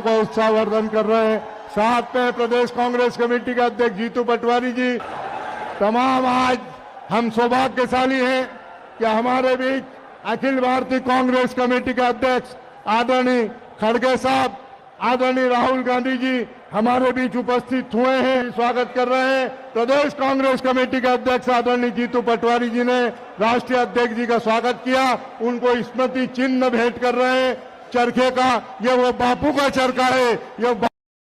को उत्साहवर्धन कर रहे हैं। साथ में प्रदेश कांग्रेस कमेटी के अध्यक्ष जीतू पटवारी जी, तमाम आज हम सौभाग्यशाली हैं कि हमारे बीच अखिल भारतीय कांग्रेस कमेटी के अध्यक्ष आदरणीय खड़गे साहब, आदरणीय राहुल गांधी जी हमारे बीच उपस्थित हुए हैं, स्वागत कर रहे हैं। प्रदेश कांग्रेस कमेटी के अध्यक्ष आदरणीय जीतू पटवारी जी ने राष्ट्रीय अध्यक्ष जी का स्वागत किया, उनको स्मृति चिन्ह भेंट कर रहे हैं चरखे का। ये वो बापू का चरखा है, ये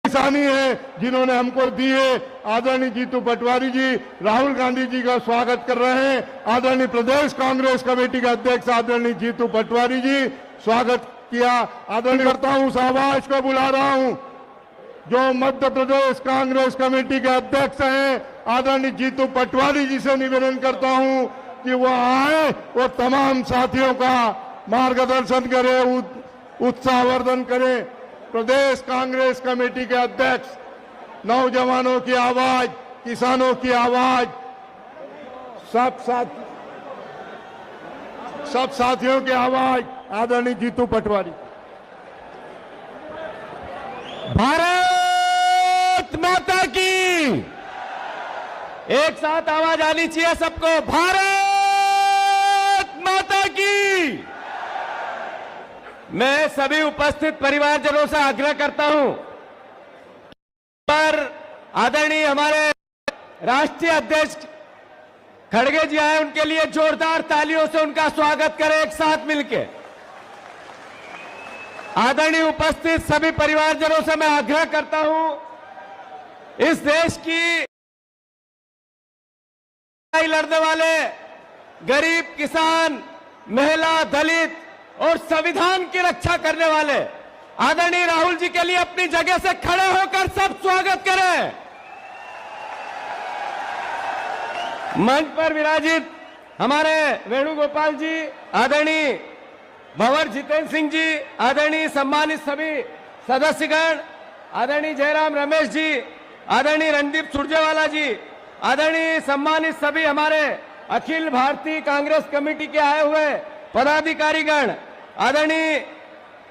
निशानी है जिन्होंने हमको दी है। आदरणीय जीतू पटवारी जी राहुल गांधी जी का स्वागत कर रहे हैं। आदरणीय प्रदेश कांग्रेस कमेटी के अध्यक्ष आदरणीय जीतू पटवारी जी स्वागत किया। आदरणीय करता हूं, सहवाज को बुला रहा हूं जो मध्य प्रदेश कांग्रेस कमेटी के अध्यक्ष हैं आदरणीय जीतू पटवारी जी से निवेदन करता हूं कि वो आए, वो तमाम साथियों का मार्गदर्शन करें, उत्साहवर्धन करें। प्रदेश कांग्रेस कमेटी के अध्यक्ष, नौजवानों की आवाज, किसानों की आवाज, सब साथियों की आवाज आदरणीय जीतू पटवारी। भारत माता की, एक साथ आवाज आनी चाहिए सबको, भारत माता की। मैं सभी उपस्थित परिवारजनों से आग्रह करता हूं पर आदरणीय हमारे राष्ट्रीय अध्यक्ष खड़गे जी आए, उनके लिए जोरदार तालियों से उनका स्वागत करें एक साथ मिलकर। आदरणीय उपस्थित सभी परिवारजनों से मैं आग्रह करता हूं, इस देश की लड़ने वाले गरीब, किसान, महिला, दलित और संविधान की रक्षा करने वाले आदरणीय राहुल जी के लिए अपनी जगह से खड़े होकर सब स्वागत करें। मंच पर विराजित हमारे वेणुगोपाल जी, आदरणीय भंवर जितेंद्र सिंह जी, आदरणीय सम्मानित सभी सदस्यगण, आदरणीय जयराम रमेश जी, आदरणीय रणदीप सुरजेवाला जी, आदरणीय सम्मानित सभी हमारे अखिल भारतीय कांग्रेस कमेटी के आए हुए पदाधिकारीगण, आदरणीय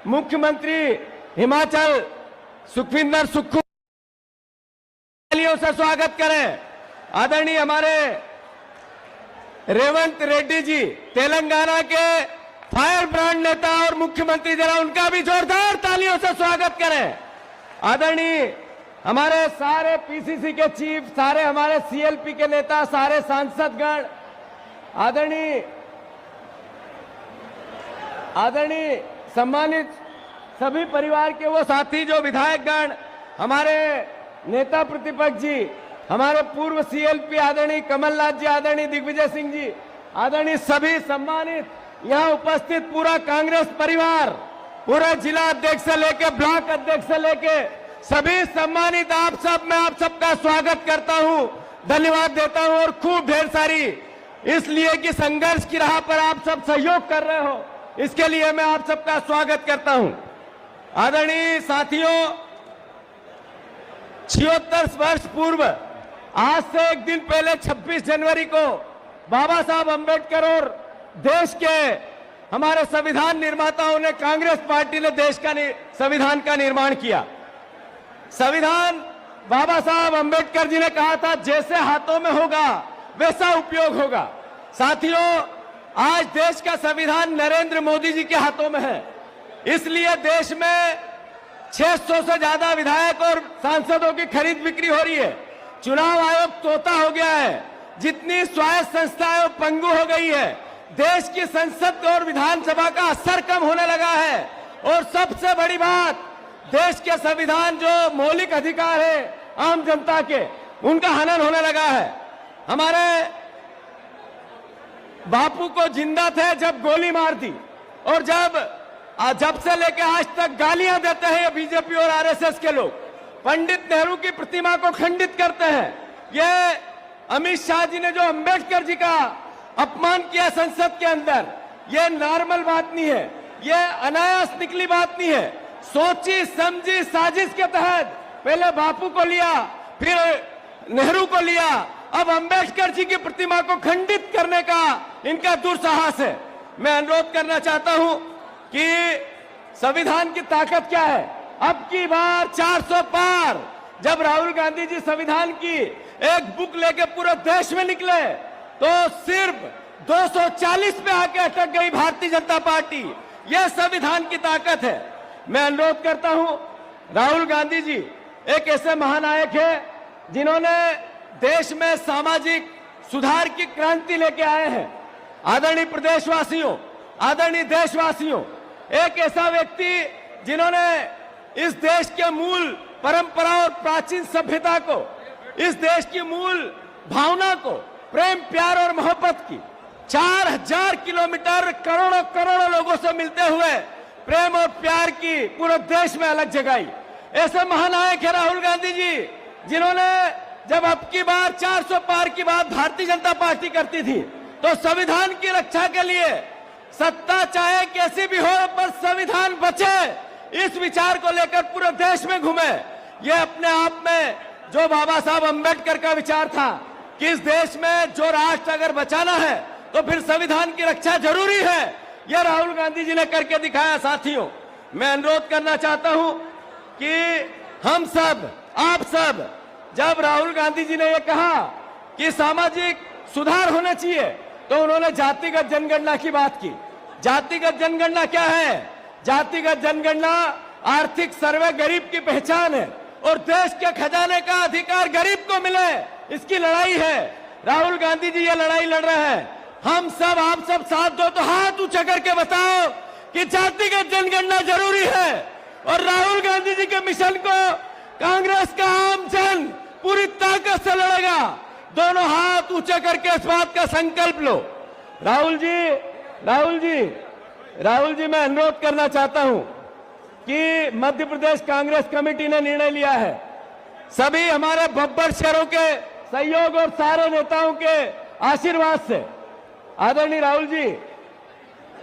मुख्यमंत्री हिमाचल सुखविंदर सुक्खू से स्वागत करें। आदरणीय हमारे रेवंत रेड्डी जी, तेलंगाना के फायर ब्रांड नेता और मुख्यमंत्री, जरा उनका भी जोरदार तालियों से स्वागत करें। आदरणीय हमारे सारे पीसीसी के चीफ, सारे हमारे सीएलपी के नेता, सारे सांसदगण, आदरणीय सम्मानित सभी परिवार के वो साथी जो विधायकगण, हमारे नेता प्रतिपक्ष जी, हमारे पूर्व सीएलपी आदरणीय कमलनाथ जी, आदरणीय दिग्विजय सिंह जी, आदरणीय सभी सम्मानित यहां उपस्थित पूरा कांग्रेस परिवार, पूरा जिला अध्यक्ष से लेके ब्लॉक अध्यक्ष से लेके सभी सम्मानित आप सब, मैं आप सबका स्वागत करता हूं, धन्यवाद देता हूं। और खूब ढेर सारी इसलिए कि संघर्ष की राह पर आप सब सहयोग कर रहे हो, इसके लिए मैं आप सबका स्वागत करता हूं। आदरणीय साथियों, 76 वर्ष पूर्व, आज से एक दिन पहले 26 जनवरी को बाबा साहब अंबेडकर और देश के हमारे संविधान निर्माताओं ने, कांग्रेस पार्टी ने देश का संविधान का निर्माण किया। संविधान बाबा साहब अंबेडकर जी ने कहा था, जैसे हाथों में होगा वैसा उपयोग होगा। साथियों, आज देश का संविधान नरेंद्र मोदी जी के हाथों में है, इसलिए देश में 600 से ज्यादा विधायक और सांसदों की खरीद बिक्री हो रही है। चुनाव आयोग तोता हो गया है, जितनी स्वायत्त संस्थाएं वो पंगु हो गई है। देश की संसद और विधानसभा का असर कम होने लगा है, और सबसे बड़ी बात, देश के संविधान जो मौलिक अधिकार है आम जनता के, उनका हनन होने लगा है। हमारे बापू को जिंदा थे जब गोली मार दी, और जब से लेकर आज तक गालियां देते हैं बीजेपी और आरएसएस के लोग, पंडित नेहरू की प्रतिमा को खंडित करते हैं। ये अमित शाह जी ने जो अंबेडकर जी का अपमान किया संसद के अंदर, ये नॉर्मल बात नहीं है, ये अनायास निकली बात नहीं है। सोची समझी साजिश के तहत पहले बापू को लिया, फिर नेहरू को लिया, अब अंबेडकर जी की प्रतिमा को खंडित करने का इनका दुस्साहस है। मैं अनुरोध करना चाहता हूं कि संविधान की ताकत क्या है। अब की बार 400 पार जब राहुल गांधी जी संविधान की एक बुक लेके पूरे देश में निकले तो सिर्फ 240 पे आके अटक गई भारतीय जनता पार्टी। यह संविधान की ताकत है। मैं अनुरोध करता हूं, राहुल गांधी जी एक ऐसे महानायक है जिन्होंने देश में सामाजिक सुधार की क्रांति लेके आए हैं। आदरणीय प्रदेशवासियों, आदरणीय देशवासियों, एक ऐसा व्यक्ति जिन्होंने इस देश के मूल परंपरा और प्राचीन सभ्यता को, इस देश की मूल भावना को, प्रेम प्यार और मोहब्बत की 4000 किलोमीटर करोड़ों करोड़ों लोगों से मिलते हुए प्रेम और प्यार की पूरे देश में अलग जगाई। ऐसे महानायक है राहुल गांधी जी जिन्होंने जब अब की बार 400 पार की बात भारतीय जनता पार्टी करती थी तो संविधान की रक्षा के लिए सत्ता चाहे कैसी भी हो पर संविधान बचे, इस विचार को लेकर पूरे देश में घूमे। यह अपने आप में जो बाबा साहब अंबेडकर का विचार था कि इस देश में जो राष्ट्र अगर बचाना है तो फिर संविधान की रक्षा जरूरी है, यह राहुल गांधी जी ने करके दिखाया। साथियों, मैं अनुरोध करना चाहता हूं कि हम सब, आप सब, जब राहुल गांधी जी ने यह कहा कि सामाजिक सुधार होना चाहिए तो उन्होंने जातिगत जनगणना की बात की। जातिगत जनगणना क्या है? जातिगत जनगणना आर्थिक सर्वे गरीब की पहचान है और देश के खजाने का अधिकार गरीब को मिले, इसकी लड़ाई है। राहुल गांधी जी ये लड़ाई लड़ रहे हैं। हम सब, आप सब साथ दो तो हाथ ऊंचा करके बताओ कि जातिगत जनगणना जरूरी है। और राहुल गांधी जी के मिशन को कांग्रेस का आम जन पूरी ताकत से लड़ेगा। दोनों हाथ ऊंचे करके इस बात का संकल्प लो। राहुल जी, मैं अनुरोध करना चाहता हूं कि मध्य प्रदेश कांग्रेस कमेटी ने निर्णय लिया है, सभी हमारे बब्बर शहरों के सहयोग और सारे नेताओं के आशीर्वाद से, आदरणीय राहुल जी,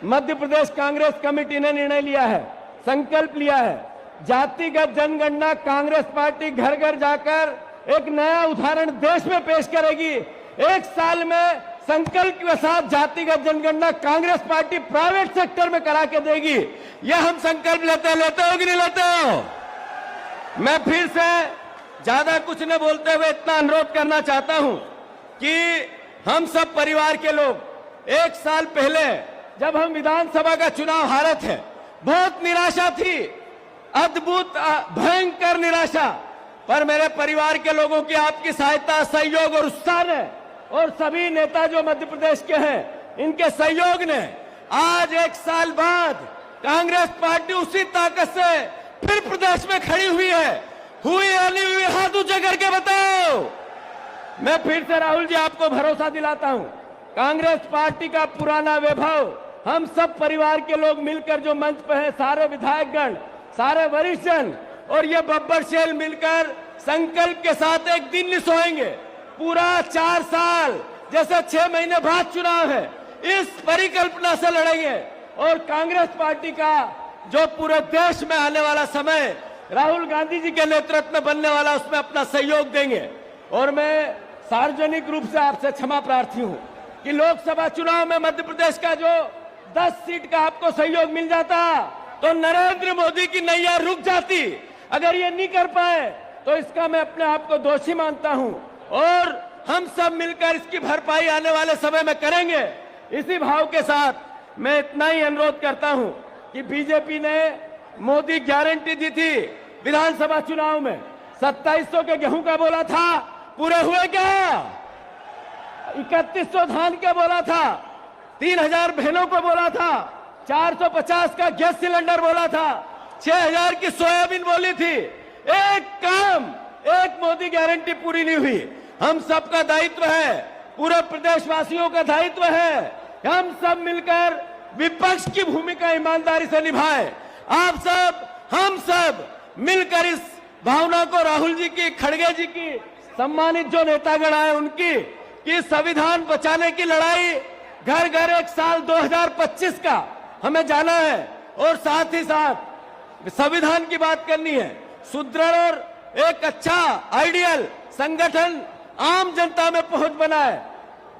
मध्य प्रदेश कांग्रेस कमेटी ने निर्णय लिया है, संकल्प लिया है, जातिगत जनगणना कांग्रेस पार्टी घर घर जाकर एक नया उदाहरण देश में पेश करेगी। 1 साल में संकल्प के साथ जातिगत जनगणना कांग्रेस पार्टी प्राइवेट सेक्टर में करा के देगी। यह हम संकल्प लेते हो कि नहीं लेते हो? मैं फिर से ज्यादा कुछ न बोलते हुए इतना अनुरोध करना चाहता हूं कि हम सब परिवार के लोग 1 साल पहले जब हम विधानसभा का चुनाव हारे थे, बहुत निराशा थी, अद्भुत भयंकर निराशा, पर मेरे परिवार के लोगों की आपकी सहायता, सहयोग और उत्साह ने और सभी नेता जो मध्य प्रदेश के हैं इनके सहयोग ने आज 1 साल बाद कांग्रेस पार्टी उसी ताकत से फिर प्रदेश में खड़ी हुई है। हुई या नहीं हुई, हाथ ऊंचे करके बताओ। मैं फिर से राहुल जी आपको भरोसा दिलाता हूं, कांग्रेस पार्टी का पुराना वैभव हम सब परिवार के लोग मिलकर जो मंच पे है, सारे विधायकगण, सारे वरिष्ठजन और ये बब्बर शेल मिलकर संकल्प के साथ एक दिन नहीं सोएंगे। पूरा 4 साल जैसे 6 महीने बाद चुनाव है, इस परिकल्पना से लड़ेंगे और कांग्रेस पार्टी का जो पूरे देश में आने वाला समय राहुल गांधी जी के नेतृत्व में बनने वाला, उसमें अपना सहयोग देंगे। और मैं सार्वजनिक रूप से आपसे क्षमा प्रार्थी हूं कि लोकसभा चुनाव में मध्य प्रदेश का जो 10 सीट का आपको सहयोग मिल जाता तो नरेंद्र मोदी की नैया रुक जाती। अगर ये नहीं कर पाए तो इसका मैं अपने आप को दोषी मानता हूं और हम सब मिलकर इसकी भरपाई आने वाले समय में करेंगे। इसी भाव के साथ मैं इतना ही अनुरोध करता हूं कि बीजेपी ने मोदी गारंटी दी थी विधानसभा चुनाव में, 2700 के गेहूं का बोला था, पूरे हुए क्या? 3100 धान का बोला था, 3000 बहनों को बोला था, 450 का गैस सिलेंडर बोला था, 6000 की सोयाबीन बोली थी। एक काम, एक मोदी गारंटी पूरी नहीं हुई। हम सबका दायित्व है, पूरे प्रदेशवासियों का दायित्व है, हम सब मिलकर विपक्ष की भूमिका ईमानदारी से निभाएं। आप सब, हम सब मिलकर इस भावना को राहुल जी की, खड़गे जी की, सम्मानित जो नेतागण आए उनकी, कि संविधान बचाने की लड़ाई घर घर 1 साल 2025 का हमें जाना है और साथ ही साथ संविधान की बात करनी है। सुदृढ़ और एक अच्छा आइडियल संगठन आम जनता में पहुंच बनाए,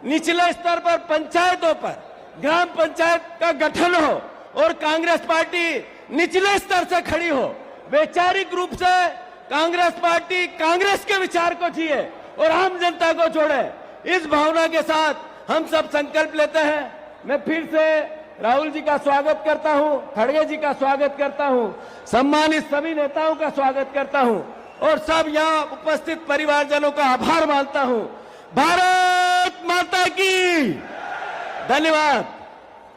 निचले स्तर पर पंचायतों पर ग्राम पंचायत का गठन हो और कांग्रेस पार्टी निचले स्तर से खड़ी हो, वैचारिक रूप से कांग्रेस पार्टी कांग्रेस के विचार को जिए और आम जनता को जोड़े। इस भावना के साथ हम सब संकल्प लेते हैं। मैं फिर से राहुल जी का स्वागत करता हूं, खड़गे जी का स्वागत करता हूं, सम्मानित सभी नेताओं का स्वागत करता हूं और सब यहां उपस्थित परिवारजनों का आभार मानता हूं। भारत माता की धन्यवाद।